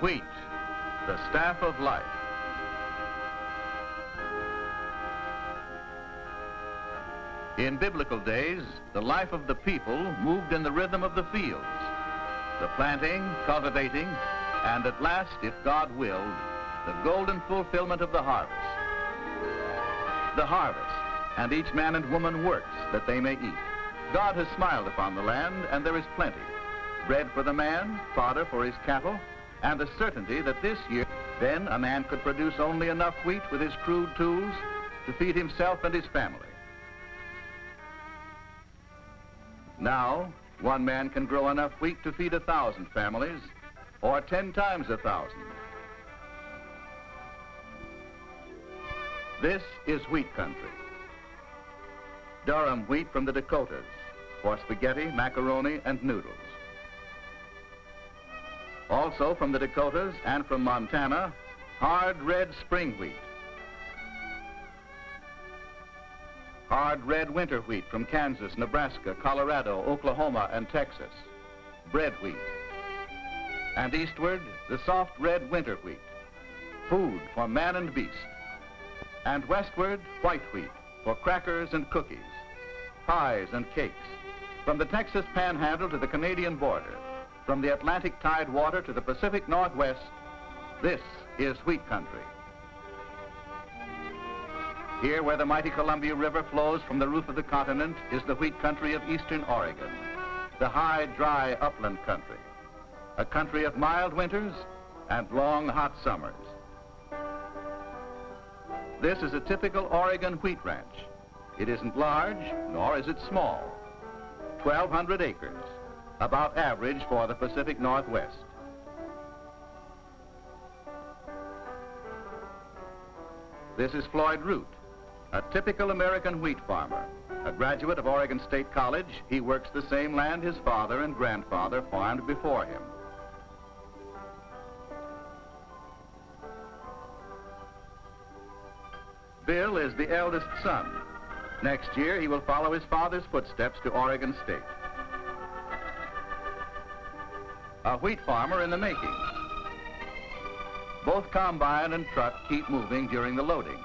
Wheat, the staff of life. In biblical days, the life of the people moved in the rhythm of the fields, the planting, cultivating, and at last, if God willed, the golden fulfillment of the harvest. The harvest, and each man and woman works that they may eat. God has smiled upon the land, and there is plenty. Bread for the man, fodder for his cattle, and the certainty that this year, then a man could produce only enough wheat with his crude tools to feed himself and his family. Now, one man can grow enough wheat to feed 1,000 families, or 10 times 1,000. This is wheat country. Durham wheat from the Dakotas for spaghetti, macaroni, and noodles. Also from the Dakotas and from Montana, hard red spring wheat. Hard red winter wheat from Kansas, Nebraska, Colorado, Oklahoma, and Texas. Bread wheat. And eastward, the soft red winter wheat. Food for man and beast. And westward, white wheat for crackers and cookies, pies and cakes. From the Texas Panhandle to the Canadian border, from the Atlantic Tidewater to the Pacific Northwest, this is wheat country. Here where the mighty Columbia River flows from the roof of the continent is the wheat country of eastern Oregon, the high, dry upland country, a country of mild winters and long, hot summers. This is a typical Oregon wheat ranch. It isn't large, nor is it small. 1,200 acres, about average for the Pacific Northwest. This is Floyd Root, a typical American wheat farmer. A graduate of Oregon State College, he works the same land his father and grandfather farmed before him. Bill is the eldest son. Next year, he will follow his father's footsteps to Oregon State. A wheat farmer in the making. Both combine and truck keep moving during the loading.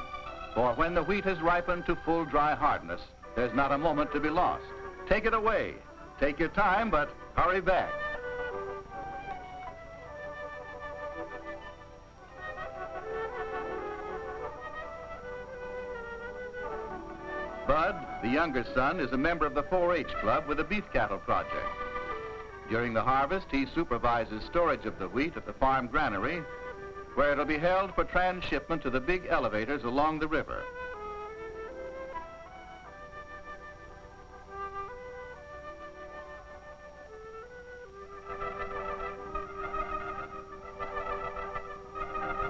For when the wheat has ripened to full dry hardness, there's not a moment to be lost. Take it away. Take your time, but hurry back. Bud, the younger son, is a member of the 4-H club with the beef cattle project. During the harvest, he supervises storage of the wheat at the farm granary, where it'll be held for transshipment to the big elevators along the river.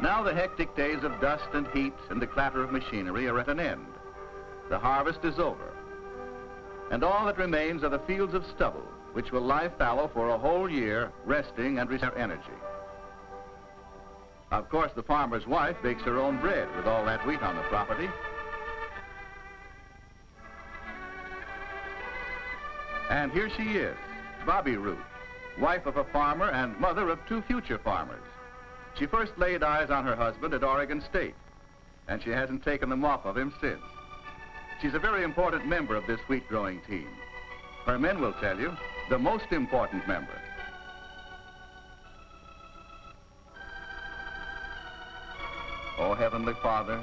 Now the hectic days of dust and heat and the clatter of machinery are at an end. The harvest is over, and all that remains are the fields of stubble, which will lie fallow for a whole year, resting and reserve energy. Of course, the farmer's wife bakes her own bread with all that wheat on the property. And here she is, Bobby Root, wife of a farmer and mother of 2 future farmers. She first laid eyes on her husband at Oregon State, and she hasn't taken them off of him since. She's a very important member of this wheat-growing team. Her men will tell you, the most important member. Oh, Heavenly Father,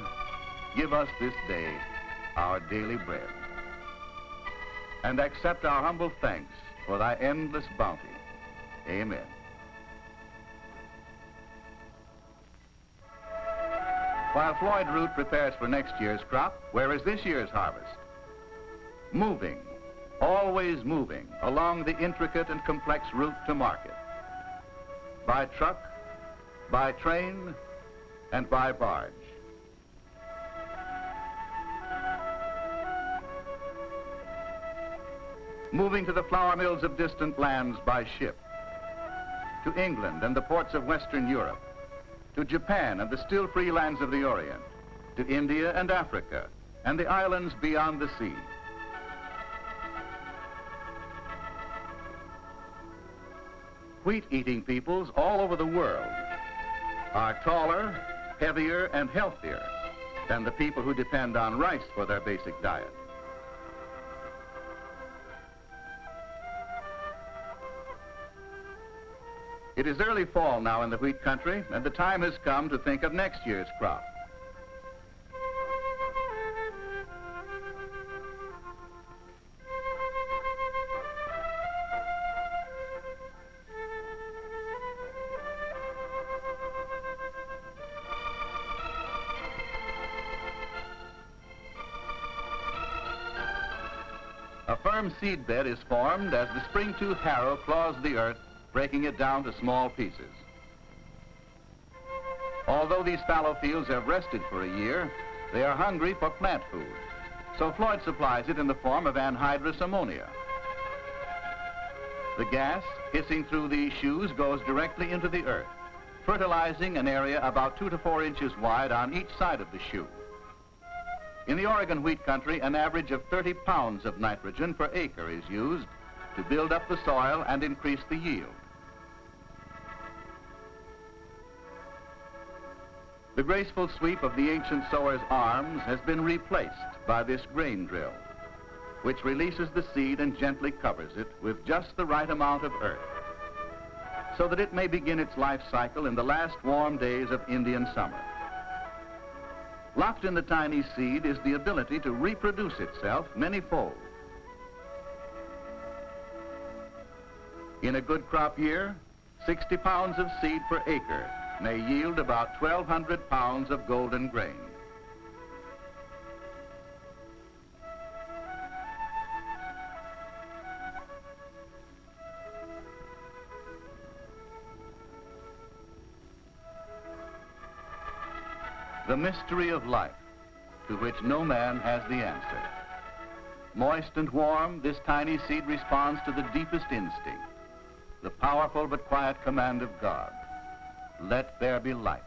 give us this day our daily bread, and accept our humble thanks for thy endless bounty. Amen. While Floyd Root prepares for next year's crop, where is this year's harvest? Moving, always moving, along the intricate and complex route to market. By truck, by train, and by barge. Moving to the flour mills of distant lands by ship. To England and the ports of Western Europe. To Japan and the still free lands of the Orient, to India and Africa, and the islands beyond the sea. Wheat-eating peoples all over the world are taller, heavier, and healthier than the people who depend on rice for their basic diet. It is early fall now in the wheat country, and the time has come to think of next year's crop. A firm seed bed is formed as the spring-tooth harrow claws the earth, breaking it down to small pieces. Although these fallow fields have rested for a year, they are hungry for plant food, so Floyd supplies it in the form of anhydrous ammonia. The gas, hissing through these shoes, goes directly into the earth, fertilizing an area about 2 to 4 inches wide on each side of the shoe. In the Oregon wheat country, an average of 30 pounds of nitrogen per acre is used to build up the soil and increase the yield. The graceful sweep of the ancient sower's arms has been replaced by this grain drill, which releases the seed and gently covers it with just the right amount of earth, so that it may begin its life cycle in the last warm days of Indian summer. Locked in the tiny seed is the ability to reproduce itself many-fold. In a good crop year, 60 pounds of seed per acre may yield about 1,200 pounds of golden grain. The mystery of life, to which no man has the answer. Moist and warm, this tiny seed responds to the deepest instinct, the powerful but quiet command of God. Let there be life.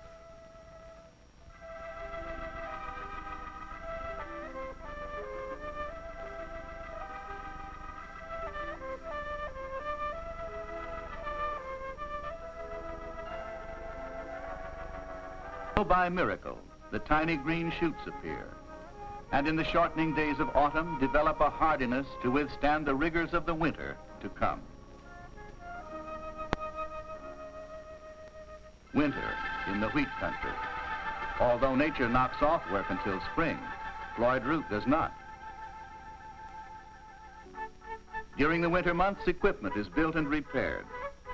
So by miracle, the tiny green shoots appear, and in the shortening days of autumn develop a hardiness to withstand the rigors of the winter to come. Winter in the wheat country. Although nature knocks off work until spring, Floyd Root does not. During the winter months, equipment is built and repaired.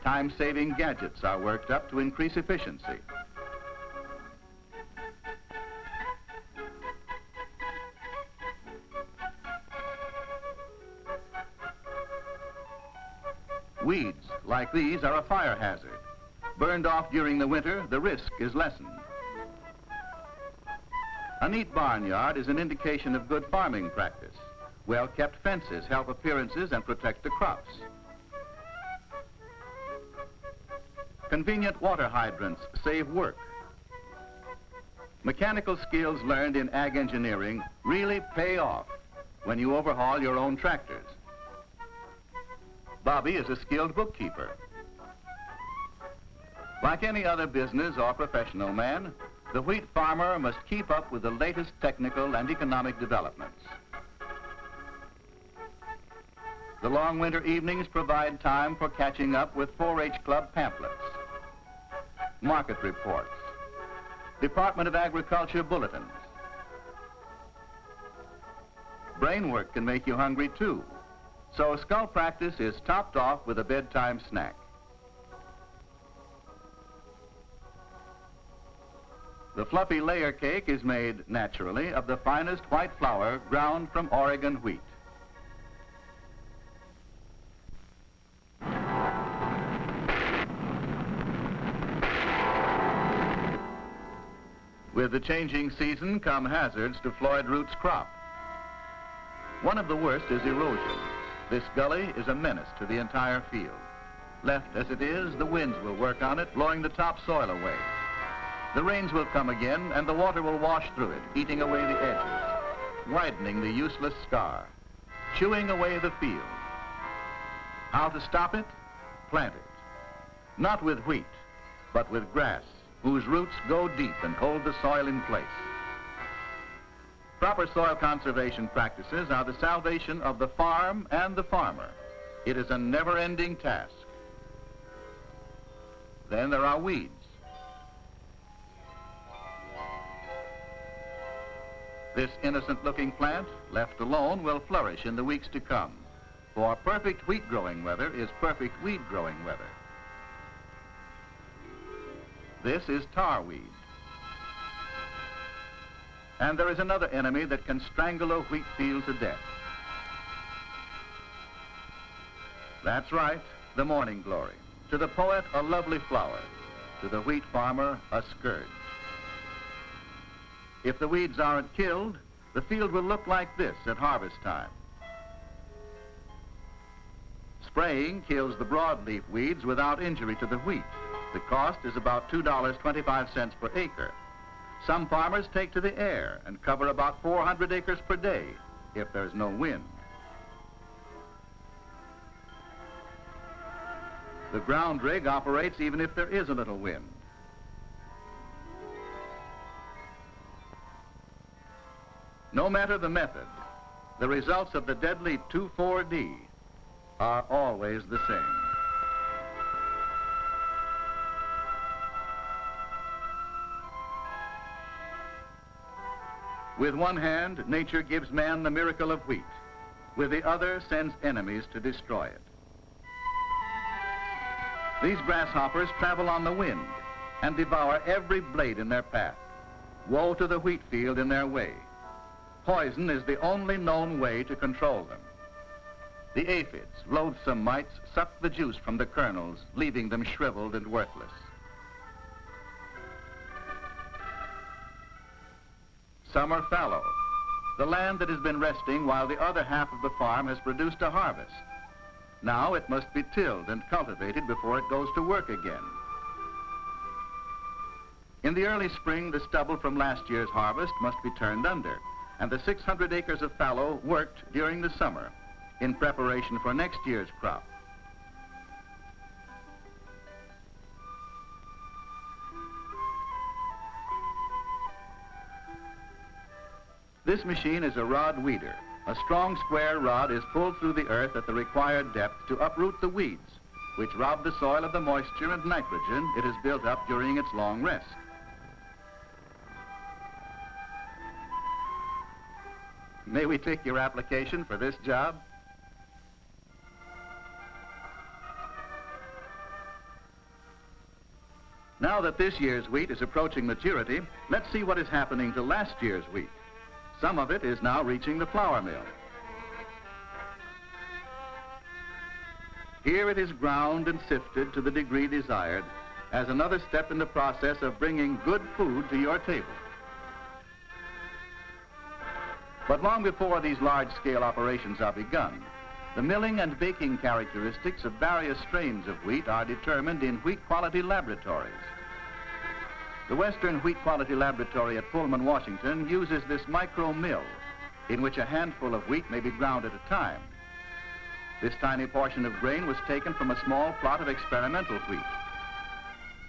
Time-saving gadgets are worked up to increase efficiency. Weeds like these are a fire hazard. Burned off during the winter, the risk is lessened. A neat barnyard is an indication of good farming practice. Well-kept fences help appearances and protect the crops. Convenient water hydrants save work. Mechanical skills learned in ag engineering really pay off when you overhaul your own tractors. Bobby is a skilled bookkeeper. Like any other business or professional man, the wheat farmer must keep up with the latest technical and economic developments. The long winter evenings provide time for catching up with 4-H club pamphlets, market reports, Department of Agriculture bulletins. Brain work can make you hungry too, so skull practice is topped off with a bedtime snack. The fluffy layer cake is made, naturally, of the finest white flour ground from Oregon wheat. With the changing season come hazards to Floyd Root's crop. One of the worst is erosion. This gully is a menace to the entire field. Left as it is, the winds will work on it, blowing the topsoil away. The rains will come again, and the water will wash through it, eating away the edges, widening the useless scar, chewing away the field. How to stop it? Plant it. Not with wheat, but with grass, whose roots go deep and hold the soil in place. Proper soil conservation practices are the salvation of the farm and the farmer. It is a never-ending task. Then there are weeds. This innocent-looking plant, left alone, will flourish in the weeks to come. For perfect wheat-growing weather is perfect weed-growing weather. This is tarweed. And there is another enemy that can strangle a wheat field to death. That's right, the morning glory. To the poet, a lovely flower. To the wheat farmer, a scourge. If the weeds aren't killed, the field will look like this at harvest time. Spraying kills the broadleaf weeds without injury to the wheat. The cost is about $2.25 per acre. Some farmers take to the air and cover about 400 acres per day if there's no wind. The ground rig operates even if there is a little wind. No matter the method, the results of the deadly 2,4-D are always the same. With one hand, nature gives man the miracle of wheat. With the other, sends enemies to destroy it. These grasshoppers travel on the wind and devour every blade in their path. Woe to the wheat field in their way. Poison is the only known way to control them. The aphids, loathsome mites, suck the juice from the kernels, leaving them shriveled and worthless. Some are fallow, the land that has been resting while the other half of the farm has produced a harvest. Now it must be tilled and cultivated before it goes to work again. In the early spring, the stubble from last year's harvest must be turned under, and the 600 acres of fallow worked during the summer in preparation for next year's crop. This machine is a rod weeder. A strong square rod is pulled through the earth at the required depth to uproot the weeds, which rob the soil of the moisture and nitrogen it has built up during its long rest. May we take your application for this job? Now that this year's wheat is approaching maturity, let's see what is happening to last year's wheat. Some of it is now reaching the flour mill. Here it is ground and sifted to the degree desired as another step in the process of bringing good food to your table. But long before these large-scale operations are begun, the milling and baking characteristics of various strains of wheat are determined in wheat quality laboratories. The Western Wheat Quality Laboratory at Pullman, Washington uses this micro mill in which a handful of wheat may be ground at a time. This tiny portion of grain was taken from a small plot of experimental wheat.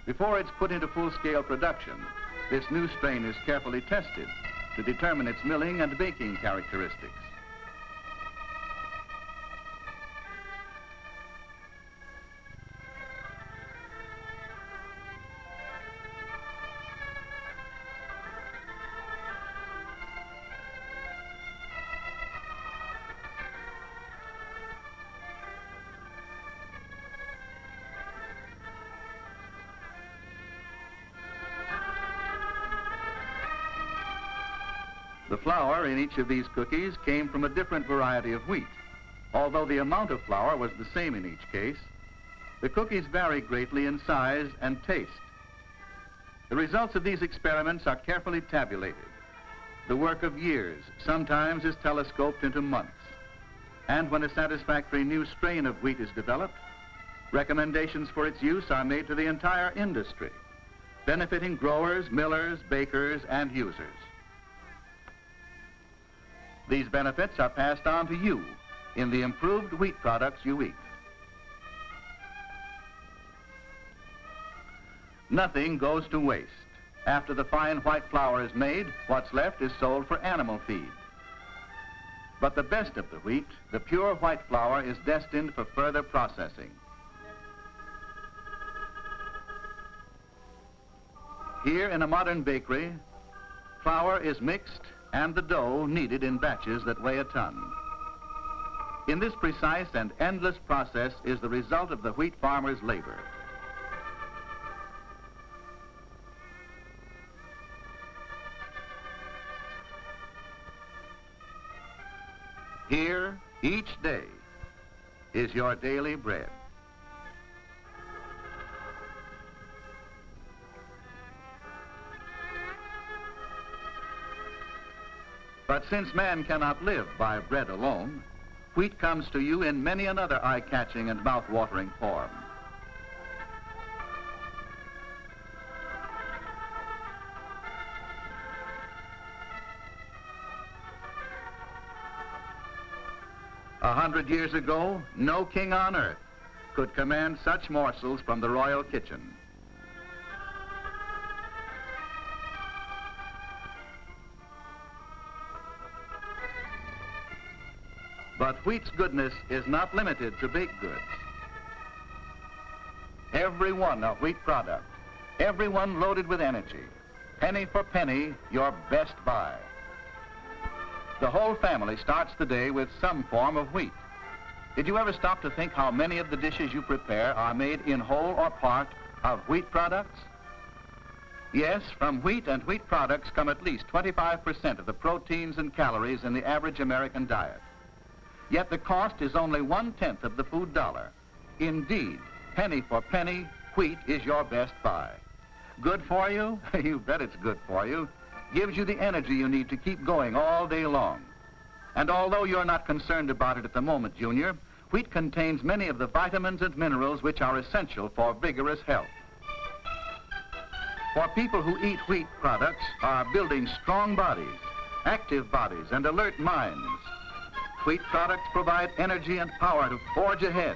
Before it's put into full-scale production, this new strain is carefully tested to determine its milling and baking characteristics. The flour in each of these cookies came from a different variety of wheat. Although the amount of flour was the same in each case, the cookies vary greatly in size and taste. The results of these experiments are carefully tabulated. The work of years sometimes is telescoped into months. And when a satisfactory new strain of wheat is developed, recommendations for its use are made to the entire industry, benefiting growers, millers, bakers, and users. These benefits are passed on to you in the improved wheat products you eat. Nothing goes to waste. After the fine white flour is made, what's left is sold for animal feed. But the best of the wheat, the pure white flour, is destined for further processing. Here in a modern bakery, flour is mixed and the dough kneaded in batches that weigh a ton. In this precise and endless process is the result of the wheat farmer's labor. Here, each day, is your daily bread. But since man cannot live by bread alone, wheat comes to you in many another eye-catching and mouth-watering form. A 100 years ago, no king on earth could command such morsels from the royal kitchen. But wheat's goodness is not limited to baked goods. Every one a wheat product, every one loaded with energy. Penny for penny, your best buy. The whole family starts the day with some form of wheat. Did you ever stop to think how many of the dishes you prepare are made in whole or part of wheat products? Yes, from wheat and wheat products come at least 25% of the proteins and calories in the average American diet. Yet the cost is only 1/10 of the food dollar. Indeed, penny for penny, wheat is your best buy. Good for you? You bet it's good for you. Gives you the energy you need to keep going all day long. And although you're not concerned about it at the moment, Junior, wheat contains many of the vitamins and minerals which are essential for vigorous health. For people who eat wheat products are building strong bodies, active bodies, and alert minds. Wheat products provide energy and power to forge ahead,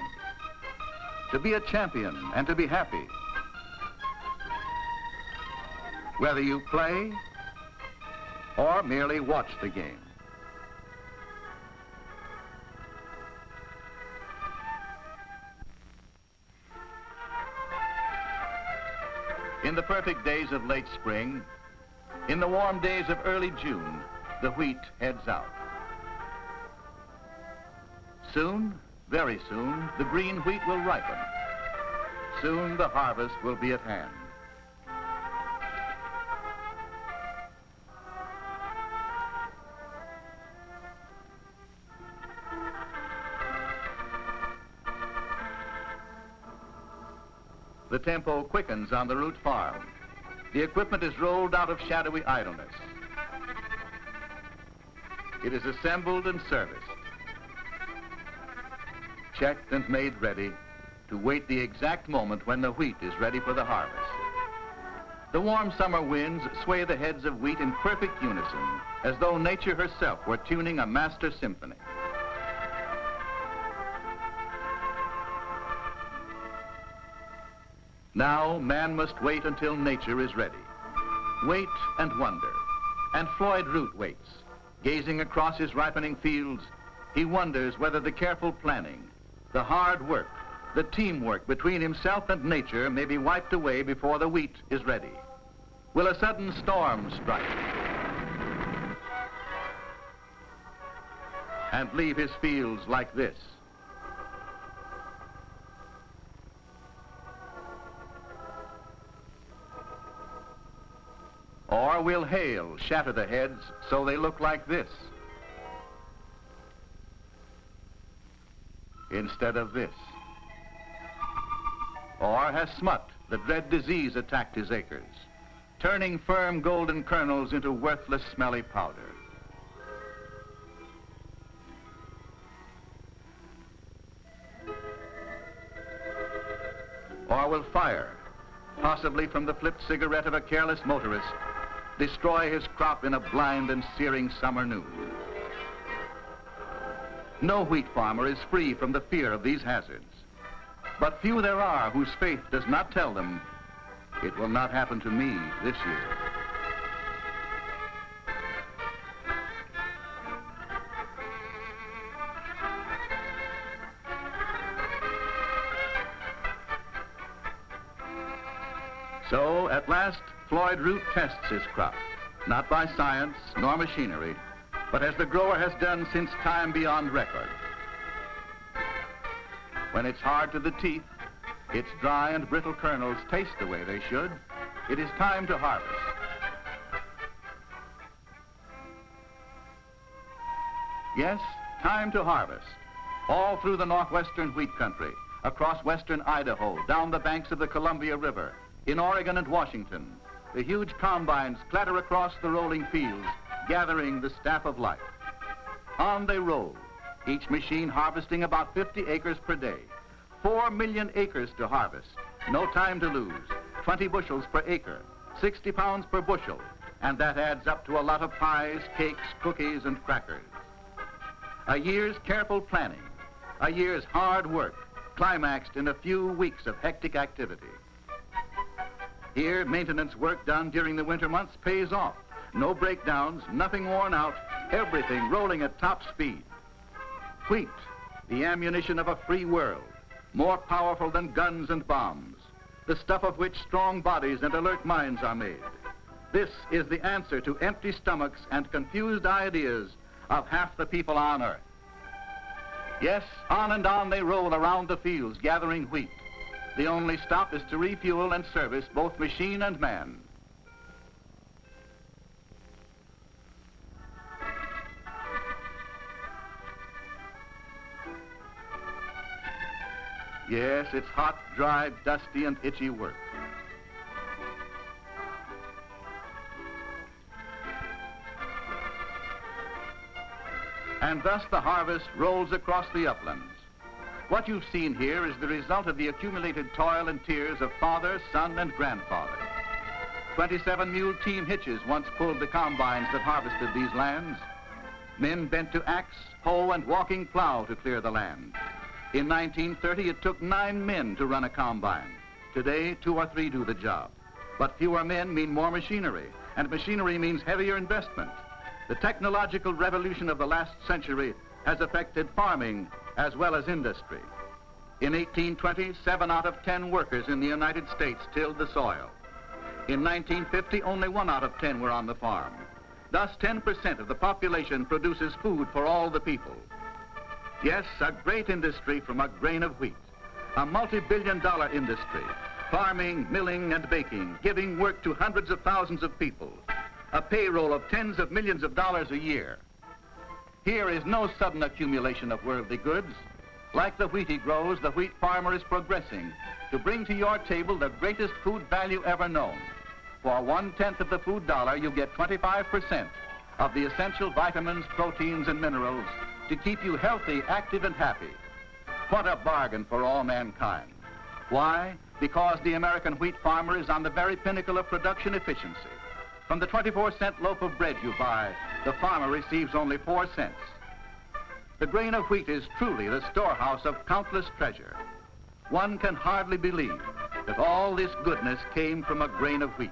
to be a champion and to be happy. Whether you play or merely watch the game. In the perfect days of late spring, in the warm days of early June, the wheat heads out. Soon, very soon, the green wheat will ripen. Soon the harvest will be at hand. The tempo quickens on the Root farm. The equipment is rolled out of shadowy idleness. It is assembled and serviced, checked and made ready to wait the exact moment when the wheat is ready for the harvest. The warm summer winds sway the heads of wheat in perfect unison, as though nature herself were tuning a master symphony. Now, man must wait until nature is ready. Wait and wonder. And Floyd Root waits. Gazing across his ripening fields, he wonders whether the careful planning, the hard work, the teamwork between himself and nature may be wiped away before the wheat is ready. Will a sudden storm strike and leave his fields like this? Or will hail shatter the heads so they look like this instead of this? Or has smut, the dread disease, attacked his acres, turning firm golden kernels into worthless smelly powder? Or will fire, possibly from the flipped cigarette of a careless motorist, destroy his crop in a blind and searing summer noon? No wheat farmer is free from the fear of these hazards. But few there are whose faith does not tell them It will not happen to me this year. So, at last, Floyd Root tests his crop, not by science nor machinery, but as the grower has done since time beyond record. When it's hard to the teeth, its dry and brittle kernels taste the way they should, it is time to harvest. Yes, time to harvest. All through the northwestern wheat country, across western Idaho, down the banks of the Columbia River, in Oregon and Washington, the huge combines clatter across the rolling fields, gathering the staff of life. On they roll, each machine harvesting about 50 acres per day. 4 million acres to harvest, no time to lose. 20 bushels per acre, 60 pounds per bushel, and that adds up to a lot of pies, cakes, cookies, and crackers. A year's careful planning, a year's hard work, climaxed in a few weeks of hectic activity. Here, maintenance work done during the winter months pays off. No breakdowns, nothing worn out, everything rolling at top speed. Wheat, the ammunition of a free world, more powerful than guns and bombs, the stuff of which strong bodies and alert minds are made. This is the answer to empty stomachs and confused ideas of half the people on earth. Yes, on and on they roll around the fields gathering wheat. The only stop is to refuel and service both machine and man. Yes, it's hot, dry, dusty, and itchy work. And thus the harvest rolls across the uplands. What you've seen here is the result of the accumulated toil and tears of father, son, and grandfather. 27 mule team hitches once pulled the combines that harvested these lands. Men bent to axe, hoe, and walking plow to clear the land. In 1930, it took 9 men to run a combine. Today, 2 or 3 do the job. But fewer men mean more machinery, and machinery means heavier investment. The technological revolution of the last century has affected farming as well as industry. In 1820, 7 out of 10 workers in the United States tilled the soil. In 1950, only 1 out of 10 were on the farm. Thus, 10% of the population produces food for all the people. Yes, a great industry from a grain of wheat, a multi-billion-dollar industry, farming, milling, and baking, giving work to hundreds of thousands of people, a payroll of tens of millions of dollars a year. Here is no sudden accumulation of worldly goods. Like the wheat he grows, the wheat farmer is progressing to bring to your table the greatest food value ever known. For 1/10 of the food dollar, you get 25% of the essential vitamins, proteins, and minerals to keep you healthy, active, and happy. What a bargain for all mankind. Why? Because the American wheat farmer is on the very pinnacle of production efficiency. From the 24-cent loaf of bread you buy, the farmer receives only 4 cents. The grain of wheat is truly the storehouse of countless treasure. One can hardly believe that all this goodness came from a grain of wheat.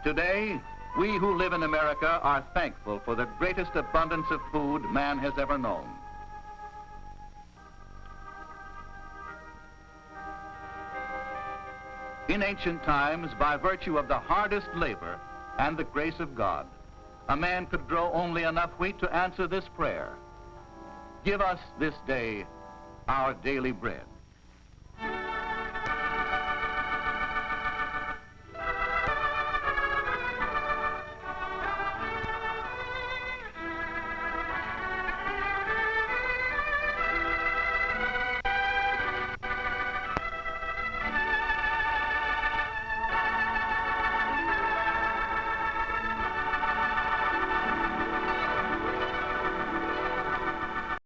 Today, we who live in America are thankful for the greatest abundance of food man has ever known. In ancient times, by virtue of the hardest labor and the grace of God, a man could grow only enough wheat to answer this prayer: "Give us this day our daily bread."